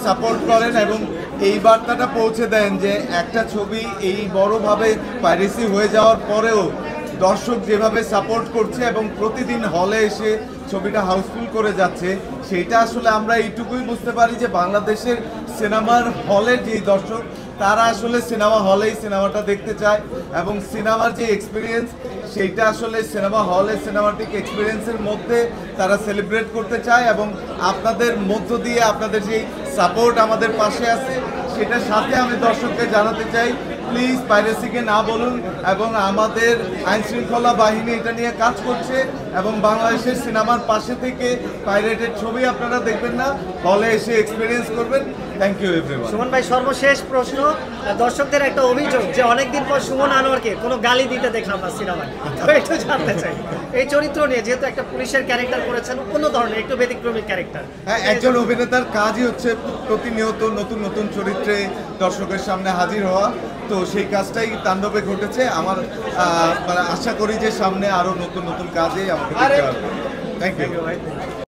Support করেন এবং এই বার্তাটা পৌঁছে দেন যে একটা ছবি এই বড়ভাবে পাইরেসি হয়ে যাওয়ার পরেও দর্শক যেভাবে সাপোর্ট করছে এবং প্রতিদিন হলে এসে ছবিটা হাউসফুল করে যাচ্ছে, সেইটা আসলে আমরা এইটুকুই বুঝতে পারি যে বাংলাদেশের সিনেমার হলের যে দর্শক তারা আসলে সিনেমা হলেই সিনেমাটা দেখতে চায় এবং সিনেমার যে এক্সপিরিয়েন্স সেইটা আসলে সিনেমা হলে সিনেমাটিক এক্সপিরিয়েন্সের মধ্যে তারা সেলিব্রেট করতে চায় এবং আপনাদের মধ্য দিয়ে আপনাদের যে সাপোর্ট আমাদের পাশে আছে সেটার সাথে আমি দর্শককে জানাতে চাই প্লিজ পাইরেসিকে না বলুন এবং আমাদের আইনশৃঙ্খলা বাহিনী এটা নিয়ে কাজ করছে এবং বাংলাদেশের সিনেমার পাশে থেকে পাইরেটেড ছবি আপনারা দেখবেন না, হলে এসে এক্সপিরিয়েন্স করবেন। Thank you everyone. সুমন ভাই, সর্বশেষ প্রশ্ন, দর্শকদের একটা অভিযোগ যে অনেকদিন পর সুমন আনোয়ারকে কোনো গালি দিতে দেখলাম না সিনেমায়, তো একটু জানতে চাই এই চরিত্র নিয়ে, যেহেতু একটা পুলিশের ক্যারেক্টার করেছেন, অন্য ধরনের একটু ব্যতিক্রমী ক্যারেক্টার। হ্যাঁ, একজন অভিনেতার কাজই হচ্ছে প্রতিনিয়ত নতুন নতুন চরিত্রে দর্শকের সামনে হাজির হওয়া, তো সেই কাজটাই তাণ্ডবে ঘটেছে। আমার মানে আশা করি যে সামনে আরো নতুন নতুন কাজে আমাকে দেখতে পারবো। Thank you.